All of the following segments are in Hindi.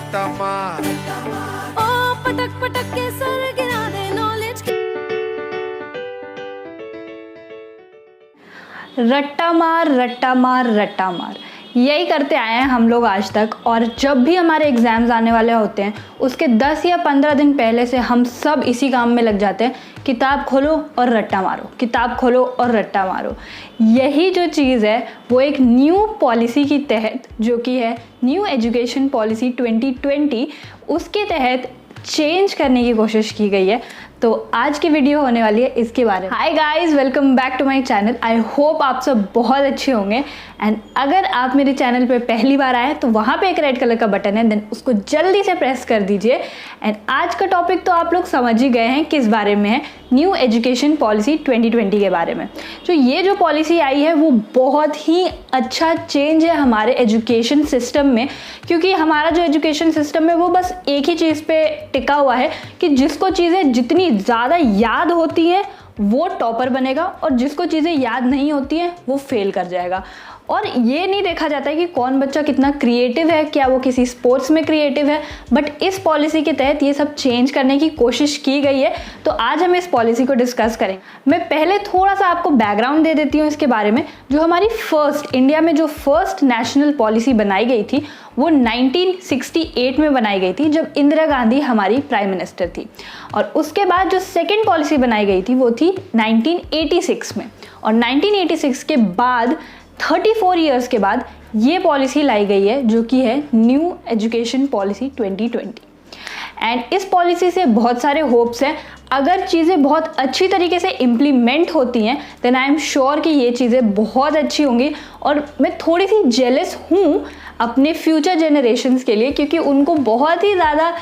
रट्टा मार ओ पटक पटक के सर गिरा दे नॉलेज की। रट्टा मार रट्टा मार रट्टा मार, यही करते आए हैं हम लोग आज तक। और जब भी हमारे एग्ज़ाम्स आने वाले होते हैं उसके 10 या 15 दिन पहले से हम सब इसी काम में लग जाते हैं, किताब खोलो और रट्टा मारो, किताब खोलो और रट्टा मारो। यही जो चीज़ है वो एक न्यू पॉलिसी की तहत, जो कि है न्यू एजुकेशन पॉलिसी 2020, उसके तहत चेंज करने की कोशिश की गई है। तो आज की वीडियो होने वाली है इसके बारे में। Hi guys, welcome back to my channel. I hope आप सब बहुत अच्छे होंगे। एंड अगर आप मेरे चैनल पे पहली बार आए तो वहाँ पे एक रेड कलर का बटन है, देन उसको जल्दी से प्रेस कर दीजिए। एंड आज का टॉपिक तो आप लोग समझ ही गए हैं किस बारे में है, न्यू एजुकेशन पॉलिसी 2020 के बारे में। जो पॉलिसी आई है वो बहुत ही अच्छा चेंज है हमारे एजुकेशन सिस्टम में, क्योंकि हमारा जो एजुकेशन सिस्टम है वो बस एक ही चीज़ पे टिका हुआ है कि जिसको चीज़ें जितनी ज़्यादा याद होती हैं वो टॉपर बनेगा और जिसको चीज़ें याद नहीं होती हैं वो फेल कर जाएगा। और ये नहीं देखा जाता है कि कौन बच्चा कितना क्रिएटिव है, क्या वो किसी स्पोर्ट्स में क्रिएटिव है। बट इस पॉलिसी के तहत ये सब चेंज करने की कोशिश की गई है। तो आज हम इस पॉलिसी को डिस्कस करेंगे। मैं पहले थोड़ा सा आपको बैकग्राउंड दे देती हूँ इसके बारे में। जो हमारी इंडिया में जो फर्स्ट नेशनल पॉलिसी बनाई गई थी वो 1968 में बनाई गई थी, जब इंदिरा गांधी हमारी प्राइम मिनिस्टर थी। और उसके बाद जो सेकेंड पॉलिसी बनाई गई थी वो थी 1986 में। और 1986 के बाद 34 इयर्स के बाद ये पॉलिसी लाई गई है, जो कि है न्यू एजुकेशन पॉलिसी 2020। एंड इस पॉलिसी से बहुत सारे होप्स हैं। अगर चीज़ें बहुत अच्छी तरीके से इम्प्लीमेंट होती हैं देन आई एम श्योर कि ये चीज़ें बहुत अच्छी होंगी। और मैं थोड़ी सी जेलस हूँ अपने फ्यूचर जनरेशन्स के लिए, क्योंकि उनको बहुत ही ज़्यादा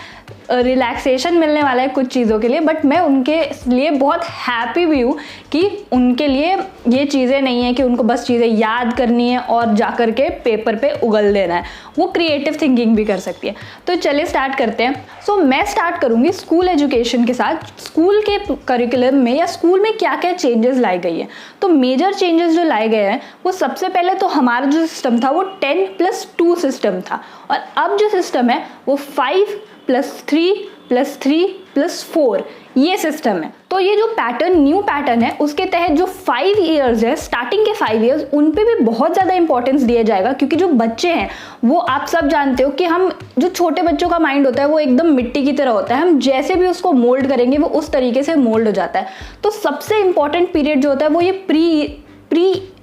रिलैक्सेशन मिलने वाला है कुछ चीज़ों के लिए। बट मैं उनके लिए बहुत हैप्पी भी हूँ कि उनके लिए ये चीज़ें नहीं है कि उनको बस चीज़ें याद करनी है और जा कर के पेपर पे उगल देना है, वो क्रिएटिव थिंकिंग भी कर सकती है। तो चलिए स्टार्ट करते हैं। सो मैं स्टार्ट करूँगी स्कूल एजुकेशन के साथ। स्कूल के करिकुलम में या स्कूल में क्या क्या चेंजेस लाई गई है। तो मेजर चेंजेस जो लाए गए हैं वो सबसे पहले तो हमारा जो सिस्टम था वो 10+2 सिस्टम था, और अब जो सिस्टम है वो 5+3+3+4 ये सिस्टम है। तो ये जो न्यू पैटर्न है उसके तहत जो 5 इयर्स है, स्टार्टिंग के 5 इयर्स, उन पे भी बहुत ज़्यादा इंपॉर्टेंस दिया जाएगा। क्योंकि जो बच्चे हैं वो आप सब जानते हो कि हम जो छोटे बच्चों का माइंड होता है वो एकदम मिट्टी की तरह होता है, हम जैसे भी उसको मोल्ड करेंगे वो उस तरीके से मोल्ड हो जाता है। तो सबसे इंपॉर्टेंट पीरियड जो होता है वो ये प्री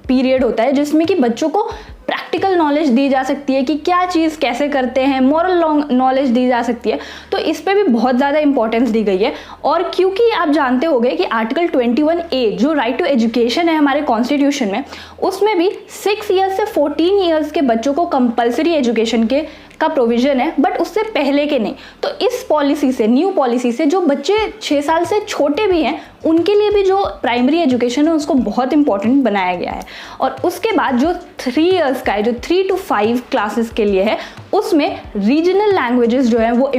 पीरियड होता है, जिसमें कि बच्चों को प्रैक्टिकल नॉलेज दी जा सकती है कि क्या चीज़ कैसे करते हैं, मॉरल नॉलेज दी जा सकती है। तो इस पे भी बहुत ज़्यादा इंपॉर्टेंस दी गई है। और क्योंकि आप जानते होंगे कि आर्टिकल 21A जो राइट टू एजुकेशन है हमारे कॉन्स्टिट्यूशन में, उसमें भी 6 ईयर्स से 14 ईयर्स के बच्चों को कंपलसरी एजुकेशन का प्रोविजन है, बट उससे पहले के नहीं। तो इस पॉलिसी से, न्यू पॉलिसी से, जो बच्चे 6 साल से छोटे भी हैं उनके लिए भी जो प्राइमरी एजुकेशन है उसको बहुत इंपॉर्टेंट बनाया गया है। और उसके बाद जो 3 इयर्स का है, जो 3 to 5 क्लासेस के लिए है, उसमें रीजनल लैंग्वेजेस जो है वो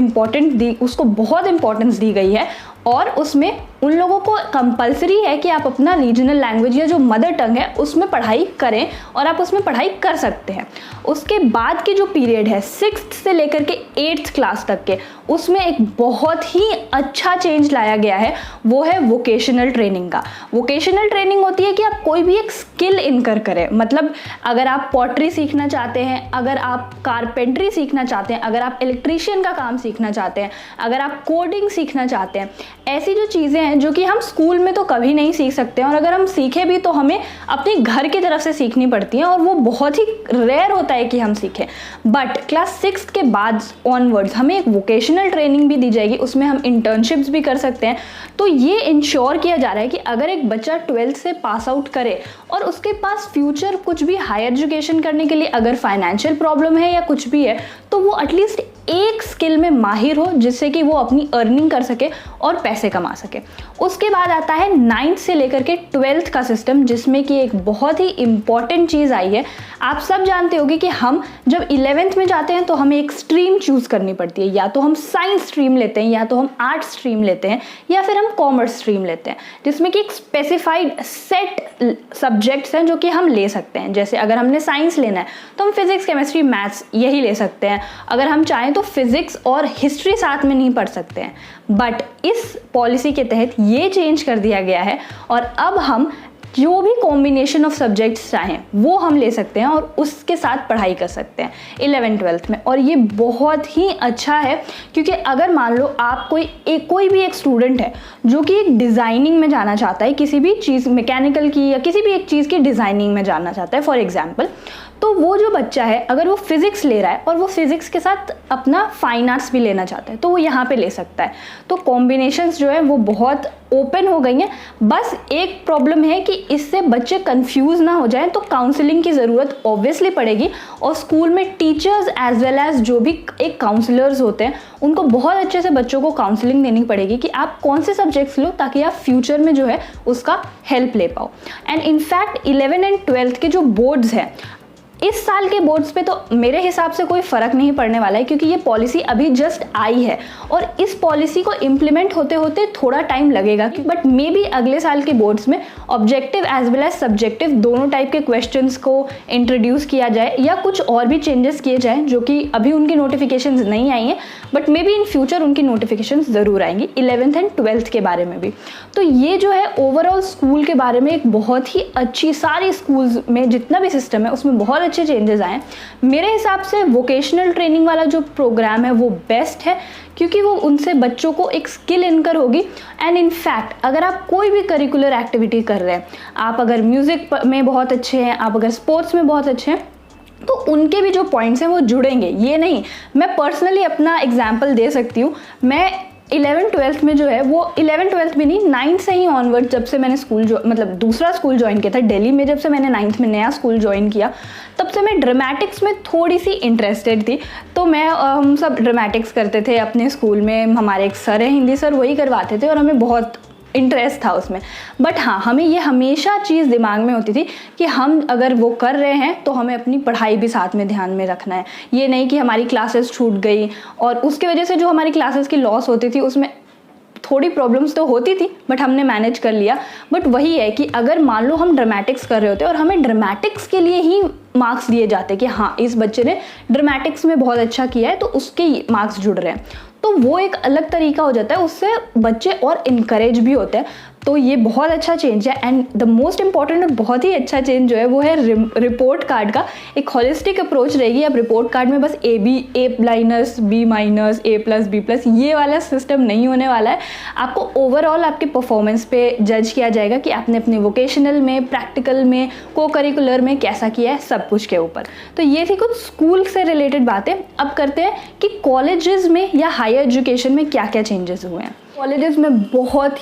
उसको बहुत इंपॉर्टेंस दी गई है। और उसमें उन लोगों को कंपलसरी है कि आप अपना रीजनल लैंग्वेज या जो मदर टंग है उसमें पढ़ाई करें, और आप उसमें पढ़ाई कर सकते हैं। उसके बाद की जो पीरियड है 6th से लेकर के 8th क्लास तक के, उसमें एक बहुत ही अच्छा चेंज लाया गया है, वो है वोकेशनल ट्रेनिंग का। वोकेशनल ट्रेनिंग होती है कि आप कोई भी एक स्किल इनकर करें। मतलब अगर आप पॉटरी सीखना चाहते हैं, अगर आप कारपेंट्री सीखना चाहते हैं, अगर आप इलेक्ट्रीशियन का काम सीखना चाहते हैं, अगर आप कोडिंग सीखना चाहते हैं, ऐसी जो चीज़ें हैं जो कि हम स्कूल में तो कभी नहीं सीख सकते हैं, और अगर हम सीखें भी तो हमें अपने घर की तरफ से सीखनी पड़ती हैं, और वो बहुत ही रेयर होता है कि हम सीखें। बट क्लास 6 के बाद ऑनवर्ड्स हमें एक वोकेशनल ट्रेनिंग भी दी जाएगी, उसमें हम इंटर्नशिप्स भी कर सकते हैं। तो ये इंश्योर किया जा रहा है कि अगर एक बच्चा 12th से पास आउट करे और उसके पास फ्यूचर कुछ भी हायर एजुकेशन करने के लिए अगर फाइनेंशियल प्रॉब्लम है या कुछ भी है, तो वो एटलीस्ट एक स्किल में माहिर हो, जिससे कि वो अपनी अर्निंग कर सके और पैसे कमा सके। उसके बाद आता है 9th से लेकर के 12th का सिस्टम, जिसमें कि एक बहुत ही इंपॉर्टेंट चीज़ आई है। आप सब जानते होंगे कि हम जब 11th में जाते हैं तो हमें एक स्ट्रीम चूज़ करनी पड़ती है, या तो हम साइंस स्ट्रीम लेते हैं, या तो हम आर्ट्स स्ट्रीम लेते हैं, या फिर हम कॉमर्स स्ट्रीम लेते हैं, जिसमें कि एक स्पेसिफाइड सेट सब्जेक्ट्स हैं जो कि हम ले सकते हैं। जैसे अगर हमने साइंस लेना है तो हम फिजिक्स, केमिस्ट्री, मैथ्स यही ले सकते हैं। अगर हम चाहें तो फिजिक्स और हिस्ट्री साथ में नहीं पढ़ सकते हैं, बट इस पॉलिसी के तहत ये चेंज कर दिया गया है और अब हम जो भी कॉम्बिनेशन ऑफ सब्जेक्ट्स चाहें वो हम ले सकते हैं और उसके साथ पढ़ाई कर सकते हैं 11th-12th में। और ये बहुत ही अच्छा है, क्योंकि अगर मान लो आप कोई भी एक स्टूडेंट है जो कि एक डिज़ाइनिंग में जाना चाहता है, किसी भी चीज़ मैकेनिकल की या किसी भी एक चीज़ की डिज़ाइनिंग में जाना चाहता है फॉर एग्जाम्पल, तो वो जो बच्चा है अगर वो फिज़िक्स ले रहा है और वो फिज़िक्स के साथ अपना फाइन आर्ट्स भी लेना चाहता है तो वो यहाँ पे ले सकता है। तो कॉम्बिनेशंस जो है वो बहुत ओपन हो गई हैं। बस एक प्रॉब्लम है कि इससे बच्चे कंफ्यूज ना हो जाएं, तो काउंसलिंग की ज़रूरत ऑब्वियसली पड़ेगी और स्कूल में टीचर्स एज वेल एज जो भी एक काउंसलर्स होते हैं उनको बहुत अच्छे से बच्चों को काउंसलिंग देनी पड़ेगी कि आप कौन से सब्जेक्ट्स लो ताकि आप फ्यूचर में जो है उसका हेल्प ले पाओ। एंड इनफैक्ट 11 एंड 12th के जो बोर्ड्स हैं, इस साल के बोर्ड्स पे तो मेरे हिसाब से कोई फ़र्क नहीं पड़ने वाला है, क्योंकि ये पॉलिसी अभी जस्ट आई है और इस पॉलिसी को इम्प्लीमेंट होते होते थोड़ा टाइम लगेगा। बट मे बी अगले साल के बोर्ड्स में objective as well as subjective दोनों टाइप के क्वेश्चंस को इंट्रोड्यूस किया जाए या कुछ और भी चेंजेस किए जाएँ, जो कि अभी उनकी नोटिफिकेशंस नहीं आई हैं, but may be in future उनकी नोटिफिकेशंस ज़रूर आएंगी 11th एंड 12th के बारे में भी। तो ये जो है ओवरऑल स्कूल के बारे में एक बहुत ही अच्छी, सारी स्कूल्स में जितना भी सिस्टम है उसमें बहुत अच्छे चेंजेस आए। मेरे हिसाब से वोकेशनल ट्रेनिंग वाला जो प्रोग्राम है वो बेस्ट है, क्योंकि वो उनसे बच्चों को एक स्किल इनकर होगी। एंड इनफैक्ट अगर आप कोई भी करिकुलर एक्टिविटी कर रहे हैं, आप अगर म्यूज़िक में बहुत अच्छे हैं, आप अगर स्पोर्ट्स में बहुत अच्छे हैं, तो उनके भी जो पॉइंट्स हैं वो जुड़ेंगे। ये नहीं, मैं पर्सनली अपना एग्जाम्पल दे सकती हूँ। मैं 11th-12th में जो है वो 11th-12th भी नहीं, 9th से ही ऑनवर्ड, जब से मैंने स्कूल मतलब दूसरा स्कूल ज्वाइन किया था दिल्ली में, जब से मैंने 9th में नया स्कूल ज्वाइन किया तब से मैं ड्रामेटिक्स में थोड़ी सी इंटरेस्टेड थी। तो मैं हम सब ड्रामेटिक्स करते थे अपने स्कूल में। हमारे एक सर है, हिंदी सर, वही करवाते थे और हमें बहुत इंटरेस्ट था उसमें। बट हाँ, हमें ये हमेशा चीज़ दिमाग में होती थी कि हम अगर वो कर रहे हैं तो हमें अपनी पढ़ाई भी साथ में ध्यान में रखना है। ये नहीं कि हमारी क्लासेस छूट गई और उसकी वजह से जो हमारी क्लासेस की लॉस होती थी उसमें थोड़ी प्रॉब्लम्स तो होती थी, बट हमने मैनेज कर लिया। बट वही है कि अगर मान लो हम ड्रामेटिक्स कर रहे होते और हमें ड्रामेटिक्स के लिए ही मार्क्स दिए जाते कि हाँ इस बच्चे ने ड्रामेटिक्स में बहुत अच्छा किया है तो उसके मार्क्स जुड़ रहे हैं, तो वो एक अलग तरीका हो जाता है, उससे बच्चे और इनकरेज भी होते हैं। तो ये बहुत अच्छा चेंज है। एंड द मोस्ट इंपॉर्टेंट और बहुत ही अच्छा चेंज जो है वो है रिपोर्ट कार्ड का। एक होलिस्टिक अप्रोच रहेगी। अब रिपोर्ट कार्ड में बस ए माइनस बी माइनस ए प्लस बी प्लस ये वाला सिस्टम नहीं होने वाला है। आपको ओवरऑल आपके परफॉर्मेंस पे जज किया जाएगा कि आपने अपने वोकेशनल में, प्रैक्टिकल में, को करिकुलर में कैसा किया है, सब कुछ के ऊपर। तो ये थी कुछ स्कूल से रिलेटेड बातें। अब करते हैं कि कॉलेजेस में या हायर एजुकेशन में क्या क्या चेंजेस हुए हैं। कॉलेजेस में बहुत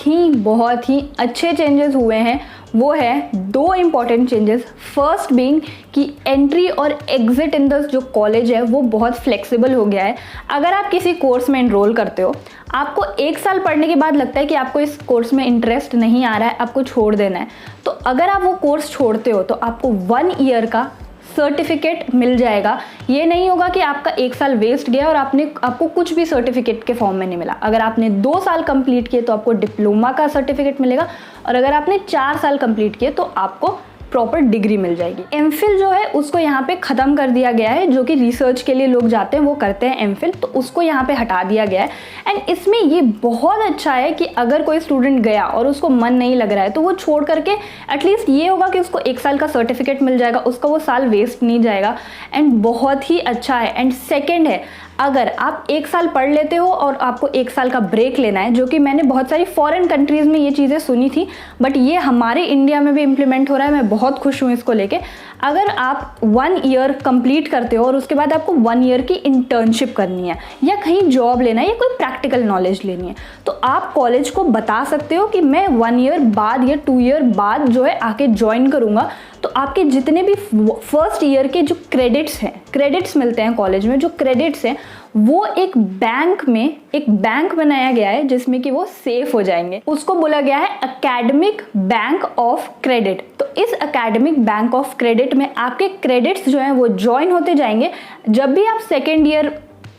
ही अच्छे चेंजेस हुए हैं। वो है दो इम्पॉर्टेंट चेंजेस। फर्स्ट बीइंग कि एंट्री और एग्जिट इन द जो कॉलेज है वो बहुत फ्लेक्सिबल हो गया है। अगर आप किसी कोर्स में एनरोल करते हो, आपको 1 साल पढ़ने के बाद लगता है कि आपको इस कोर्स में इंटरेस्ट नहीं आ रहा है, आपको छोड़ देना है, तो अगर आप वो कोर्स छोड़ते हो तो आपको 1 ईयर का सर्टिफिकेट मिल जाएगा। ये नहीं होगा कि आपका 1 साल वेस्ट गया और आपको कुछ भी सर्टिफिकेट के फॉर्म में नहीं मिला। अगर आपने 2 साल कंप्लीट किए तो आपको डिप्लोमा का सर्टिफिकेट मिलेगा और अगर आपने 4 साल कंप्लीट किए तो आपको प्रॉपर डिग्री मिल जाएगी। एमफिल जो है उसको यहाँ पे ख़त्म कर दिया गया है, जो कि रिसर्च के लिए लोग जाते हैं वो करते हैं एमफिल, तो उसको यहाँ पे हटा दिया गया है। एंड इसमें ये बहुत अच्छा है कि अगर कोई स्टूडेंट गया और उसको मन नहीं लग रहा है तो वो छोड़ करके एटलीस्ट ये होगा कि उसको 1 साल का सर्टिफिकेट मिल जाएगा, उसका वो साल वेस्ट नहीं जाएगा। एंड बहुत ही अच्छा है। एंड सेकेंड है, अगर आप 1 साल पढ़ लेते हो और आपको 1 साल का ब्रेक लेना है, जो कि मैंने बहुत सारी फॉरेन कंट्रीज़ में ये चीज़ें सुनी थी, बट ये हमारे इंडिया में भी इम्प्लीमेंट हो रहा है। मैं बहुत खुश हूँ इसको लेके। अगर आप 1 ईयर कंप्लीट करते हो और उसके बाद आपको 1 ईयर की इंटर्नशिप करनी है या कहीं जॉब लेना है या कोई प्रैक्टिकल नॉलेज लेनी है, तो आप कॉलेज को बता सकते हो कि मैं 1 ईयर बाद या 2 ईयर बाद जो है आके ज्वाइन करूँगा। तो आपके जितने भी फर्स्ट ईयर के जो क्रेडिट्स मिलते हैं कॉलेज में, जो क्रेडिट्स हैं वो एक बैंक बनाया गया है जिसमें कि वो सेफ हो जाएंगे। उसको बोला गया है एकेडमिक बैंक ऑफ क्रेडिट। तो इस एकेडमिक बैंक ऑफ क्रेडिट में आपके क्रेडिट्स जो हैं वो ज्वाइन होते जाएंगे। जब भी आप 2nd ईयर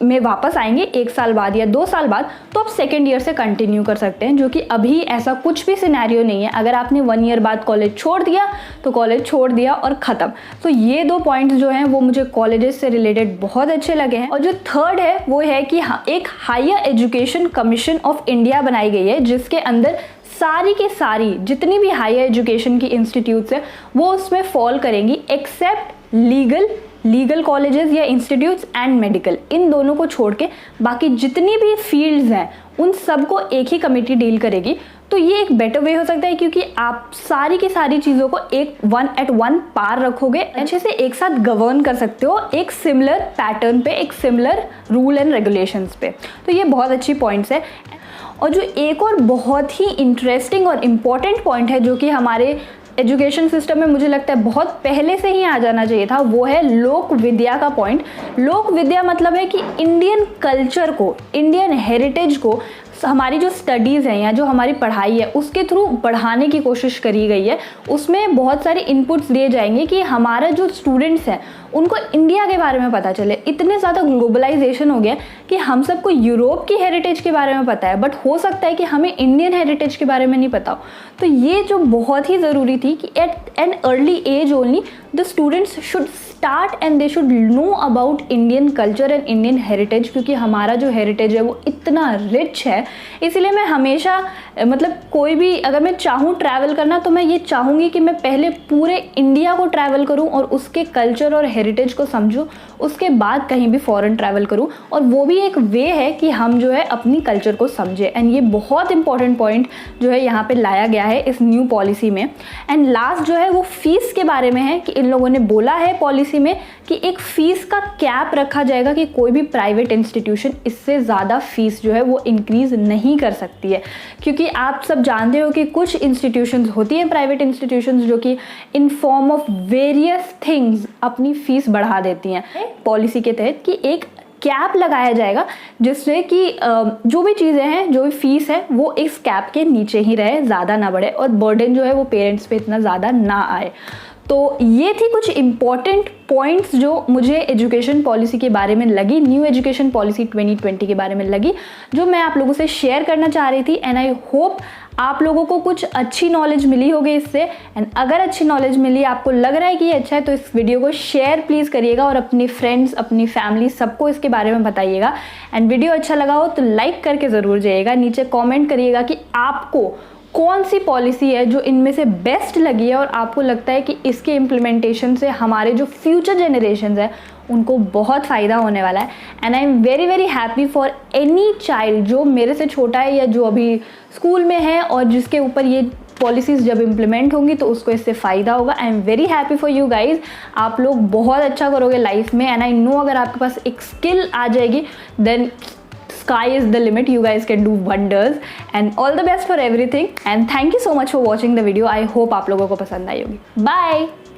में वापस आएंगे 1 साल बाद या 2 साल बाद, तो आप सेकेंड ईयर से कंटिन्यू कर सकते हैं, जो कि अभी ऐसा कुछ भी सिनेरियो नहीं है। अगर आपने 1 ईयर बाद कॉलेज छोड़ दिया तो कॉलेज छोड़ दिया और ख़त्म। तो ये 2 पॉइंट्स जो हैं वो मुझे कॉलेजेस से रिलेटेड बहुत अच्छे लगे हैं। और जो थर्ड है वो है कि एक higher education commission of India बनाई गई है, जिसके अंदर सारी के सारी जितनी भी हायर एजुकेशन की इंस्टीट्यूट्स है वो उसमें फॉल करेंगी, एक्सेप्ट लीगल कॉलेजेस या इंस्टीट्यूट्स एंड मेडिकल। इन दोनों को छोड़ के बाकी जितनी भी फील्ड्स हैं उन सबको एक ही कमेटी डील करेगी। तो ये एक बेटर वे हो सकता है, क्योंकि आप सारी की सारी चीज़ों को एक वन पार रखोगे, अच्छे से एक साथ गवर्न कर सकते हो एक सिमिलर पैटर्न पे, एक सिमिलर रूल एंड रेगुलेशंस पे। तो ये बहुत अच्छी पॉइंट्स है। और जो एक और बहुत ही इंटरेस्टिंग और इम्पॉर्टेंट पॉइंट है जो कि हमारे एजुकेशन सिस्टम में मुझे लगता है बहुत पहले से ही आ जाना चाहिए था, वो है लोक विद्या का पॉइंट। लोक विद्या मतलब है कि इंडियन कल्चर को, इंडियन हेरिटेज को हमारी जो स्टडीज़ हैं या जो हमारी पढ़ाई है उसके थ्रू बढ़ाने की कोशिश करी गई है। उसमें बहुत सारे इनपुट्स दिए जाएंगे कि हमारा जो स्टूडेंट्स हैं उनको इंडिया के बारे में पता चले। इतने ज़्यादा ग्लोबलाइजेशन हो गया कि हम सबको यूरोप की हेरिटेज के बारे में पता है, बट हो सकता है कि हमें इंडियन हेरिटेज के बारे में नहीं पता हो। तो ये जो बहुत ही ज़रूरी थी कि at an early age only the students should start and they should know about Indian culture and Indian heritage, क्योंकि हमारा जो हेरिटेज है वो इतना रिच है। इसीलिए मैं हमेशा मतलब कोई भी अगर मैं चाहूँ ट्रैवल करना तो मैं ये चाहूँगी कि मैं पहले पूरे इंडिया को ट्रैवल करूँ और उसके कल्चर और हेरिटेज को समझूँ, उसके बाद कहीं भी फॉरेन ट्रैवल करूँ। और वो भी एक वे है कि हम जो है अपनी कल्चर को समझें। एंड ये बहुत इंपॉर्टेंट पॉइंट जो है यहाँ पे लाया गया है इस न्यू पॉलिसी में। एंड लास्ट जो है वो फीस के बारे में है कि इन लोगों ने बोला है पॉलिसी में कि एक फ़ीस का कैप रखा जाएगा कि कोई भी प्राइवेट इंस्टीट्यूशन इससे ज़्यादा फीस जो है वो इंक्रीज़ नहीं कर सकती है। क्योंकि आप सब जानते हो कि कुछ इंस्टीट्यूशंस होती हैं प्राइवेट इंस्टीट्यूशंस जो कि in form of various things अपनी फ़ीस बढ़ा देती हैं। पॉलिसी के तहत कि एक कैप लगाया जाएगा जिससे कि जो भी चीज़ें हैं, जो भी फीस है वो इस कैप के नीचे ही रहे, ज़्यादा ना बढ़े और बर्डन जो है वो पेरेंट्स पे इतना ज़्यादा ना आए। तो ये थी कुछ इम्पॉर्टेंट पॉइंट्स जो मुझे एजुकेशन पॉलिसी के बारे में लगी, न्यू एजुकेशन पॉलिसी 2020 के बारे में लगी, जो मैं आप लोगों से शेयर करना चाह रही थी। एंड आई होप आप लोगों को कुछ अच्छी नॉलेज मिली होगी इससे। एंड अगर अच्छी नॉलेज मिली, आपको लग रहा है कि ये अच्छा है, तो इस वीडियो को शेयर प्लीज़ करिएगा और अपनी फ्रेंड्स, अपनी फैमिली सबको इसके बारे में बताइएगा। एंड वीडियो अच्छा लगा हो तो लाइक करके ज़रूर जाइएगा, नीचे कॉमेंट करिएगा कि आपको कौन सी पॉलिसी है जो इनमें से बेस्ट लगी है और आपको लगता है कि इसके इम्प्लीमेंटेशन से हमारे जो फ्यूचर जनरेशन्स है उनको बहुत फ़ायदा होने वाला है। And I am very very happy for any child जो मेरे से छोटा है या जो अभी स्कूल में है और जिसके ऊपर ये पॉलिसीज़ जब इम्प्लीमेंट होंगी तो उसको इससे फ़ायदा होगा। I am very happy for you guys. आप लोग बहुत अच्छा करोगे लाइफ में। एंड आई नो अगर आपके पास एक स्किल आ जाएगी then sky is the limit, you guys can do wonders and all the best for everything and thank you so much for watching the video. I hope आप लोगों को पसंद आई होगी। Bye.